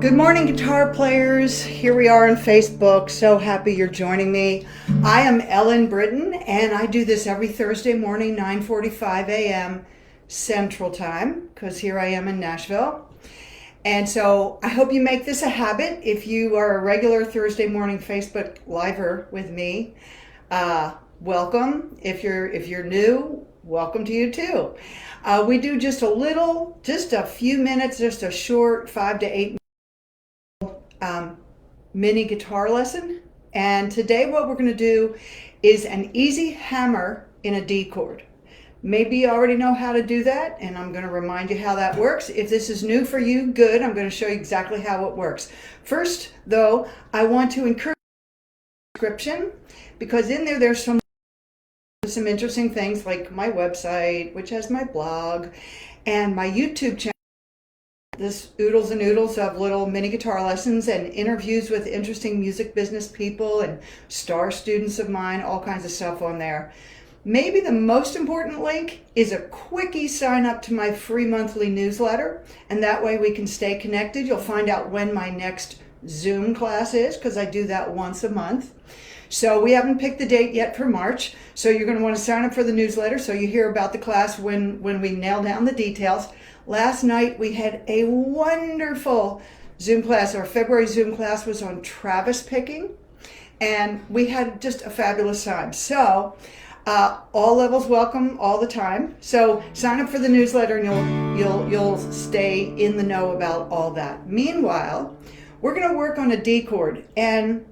Good morning, guitar players. Here we are on Facebook. So happy you're joining me. I am Ellen Britton, and I do this every Thursday morning, 9:45 a.m. Central Time, because here I am in Nashville. And so I hope you make this a habit. If you are a regular Thursday morning Facebook Liver with me, welcome. If you're new, welcome to you too. We do just a few minutes, just a short 5 to 8 mini guitar lesson. And today what we're going to do is an easy hammer in a D chord. Maybe you already know how to do that, and I'm going to remind you how that works. If this is new for you, good. I'm going to show you exactly how it works. First, though, I want to encourage the description, because in there's some interesting things like my website, which has my blog, and my YouTube channel. This oodles and oodles of little mini guitar lessons and interviews with interesting music business people and star students of mine, all kinds of stuff on there. Maybe the most important link is a quickie sign up to my free monthly newsletter, and that way we can stay connected. You'll find out when my next Zoom class is, because I do that once a month. So we haven't picked the date yet for March, so you're going to want to sign up for the newsletter so you hear about the class when we nail down the details. Last night we had a wonderful Zoom class. Our February Zoom class was on Travis picking, and we had just a fabulous time. So all levels welcome all the time. So sign up for the newsletter and you'll stay in the know about all that. Meanwhile, we're going to work on a D chord, and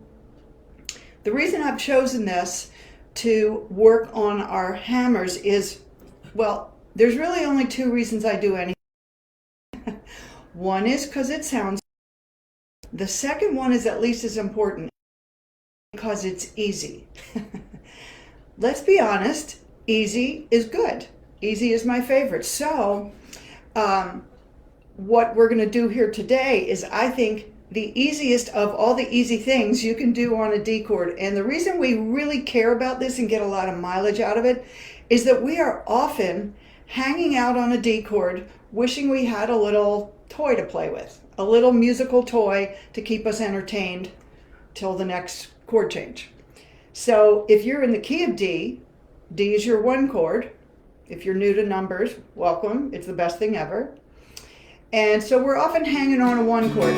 the reason I've chosen this to work on our hammers is, well, there's really only two reasons I do anything. One is because it sounds. The second one is at least as important, because it's easy. Let's be honest, easy is good. Easy is my favorite. So what we're going to do here today is, I think, the easiest of all the easy things you can do on a D chord. And the reason we really care about this and get a lot of mileage out of it is that we are often hanging out on a D chord wishing we had a little toy to play with, a little musical toy to keep us entertained till the next chord change. So if you're in the key of D, D is your one chord. If you're new to numbers, welcome. It's the best thing ever. And so we're often hanging on a one chord.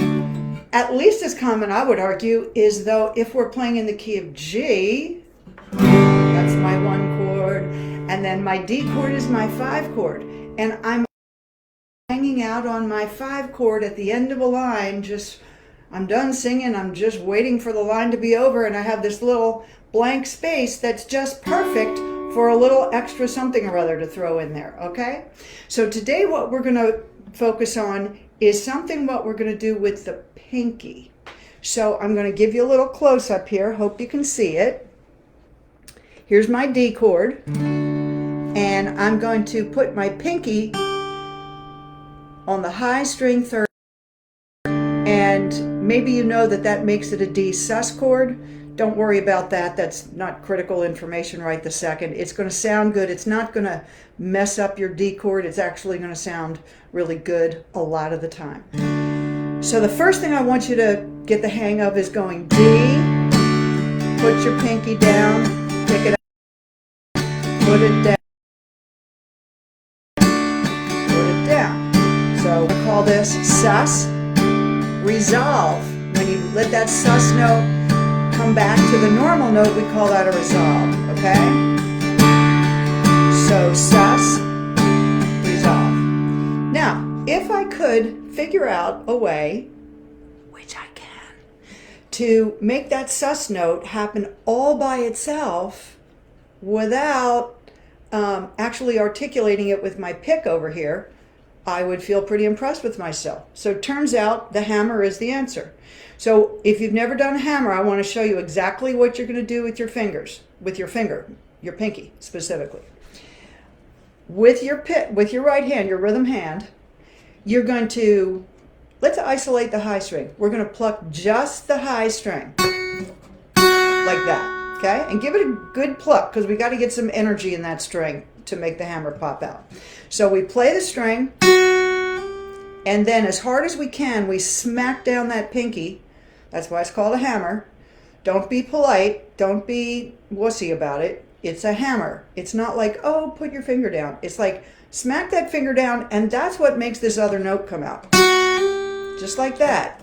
At least as common, I would argue, is though if we're playing in the key of G, that's my one chord, and then my D chord is my 5 chord, and I'm hanging out on my 5 chord at the end of a line. I'm done singing, I'm just waiting for the line to be over, and I have this little blank space that's just perfect for a little extra something or other to throw in there, okay? So today what we're going to focus on is what we're going to do with the pinky. So I'm going to give you a little close-up here. Hope you can see it. Here's my D chord, and I'm going to put my pinky on the high string third, and maybe you know that makes it a D sus chord. Don't worry about that. That's not critical information right this second. It's going to sound good. It's not going to mess up your D chord. It's actually going to sound really good a lot of the time. So the first thing I want you to get the hang of is going D, put your pinky down, pick it up, put it down, put it down. So we call this sus, resolve. When you let that sus note come back to the normal note, we call that a resolve, okay? So sus, resolve. Now, if I could figure out a way, which I can, to make that sus note happen all by itself without actually articulating it with my pick over here, I would feel pretty impressed with myself. So it turns out the hammer is the answer. So if you've never done a hammer, I want to show you exactly what you're going to do with your fingers, with your finger, your pinky specifically. With your right hand, your rhythm hand, you're going to, let's isolate the high string. We're going to pluck just the high string, like that, okay? And give it a good pluck, because we got to get some energy in that string to make the hammer pop out. So we play the string, And then as hard as we can, we smack down that pinky. That's why it's called a hammer. Don't be polite. Don't be wussy about it. It's a hammer. It's not like, oh, put your finger down. It's like, smack that finger down, and that's what makes this other note come out. Just like that.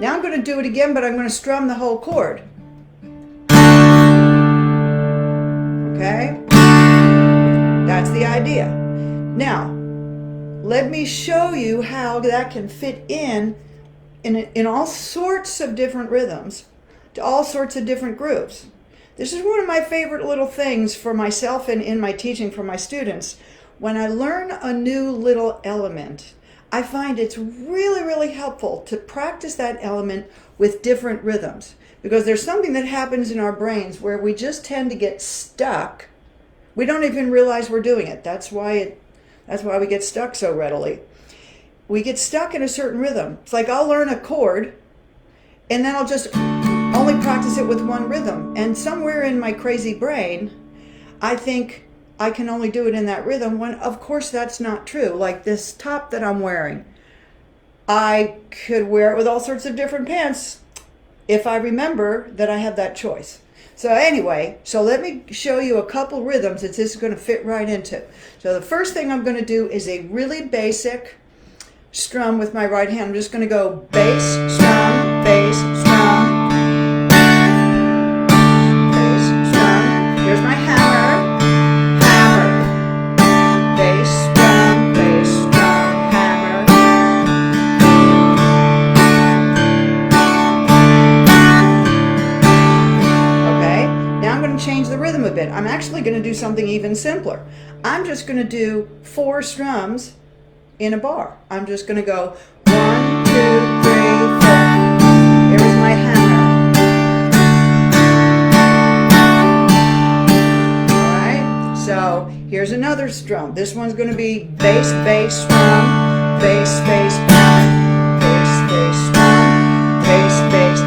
Now I'm going to do it again, but I'm going to strum the whole chord. Okay? That's the idea. Now, let me show you how that can fit in all sorts of different rhythms, to all sorts of different grooves. This is one of my favorite little things for myself and in my teaching for my students. When I learn a new little element, I find it's really, really helpful to practice that element with different rhythms, because there's something that happens in our brains where we just tend to get stuck. We don't even realize we're doing it. That's why we get stuck so readily. We get stuck in a certain rhythm. It's like I'll learn a chord and then I'll just only practice it with one rhythm. And somewhere in my crazy brain, I think I can only do it in that rhythm, when of course that's not true. Like this top that I'm wearing, I could wear it with all sorts of different pants if I remember that I have that choice. So anyway, so let me show you a couple rhythms that this is going to fit right into. So the first thing I'm going to do is a really basic strum with my right hand. I'm just going to go bass, strum, bass, strum, bass, strum. Here's my hammer, hammer, bass, strum, hammer. Okay, now I'm going to change the rhythm a bit. I'm actually going to do something even simpler. I'm just going to do 4 strums in a bar. I'm just going to go 1, 2, 3, 4. Here's my hammer. Alright, so here's another strum. This one's going to be bass, bass, strum, bass, bass, strum, bass, bass, strum, bass, bass,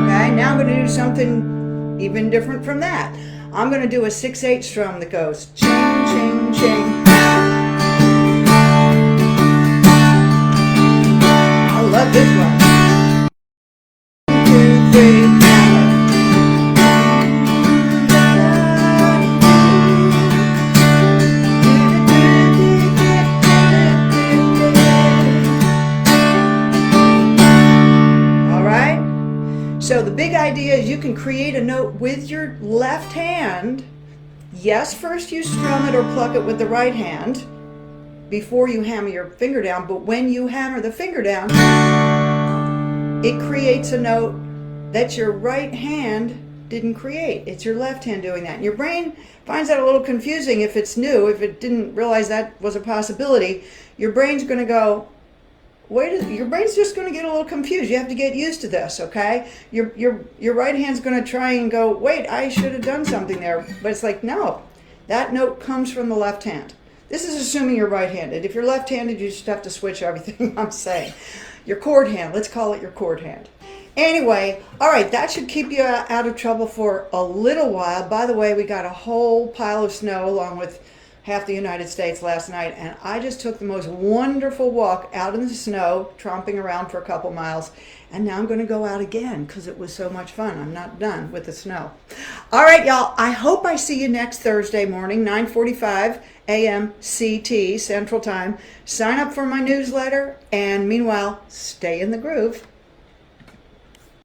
okay, now I'm going to do something even different from that. I'm going to do a 6/8 strum that goes ching, ching, ching. I love this one. 1, 2, 3, hammer. All right. So the big idea is you can create a note with your left hand. Yes, first you strum it or pluck it with the right hand before you hammer your finger down, but when you hammer the finger down, it creates a note that your right hand didn't create. It's your left hand doing that. And your brain finds that a little confusing if it's new, if it didn't realize that was a possibility. Your brain's going to go, your brain's just going to get a little confused. You have to get used to this, okay? Your right hand's going to try and go, wait, I should have done something there. But it's like, no, that note comes from the left hand. This is assuming you're right-handed. If you're left-handed, you just have to switch everything I'm saying. Your chord hand, let's call it your chord hand. Anyway, all right, that should keep you out of trouble for a little while. By the way, we got a whole pile of snow along with half the United States last night, and I just took the most wonderful walk out in the snow, tromping around for a couple miles, and now I'm going to go out again because it was so much fun. I'm not done with the snow. All right, y'all, I hope I see you next Thursday morning, 9:45 a.m. CT, Central Time. Sign up for my newsletter, and meanwhile, stay in the groove.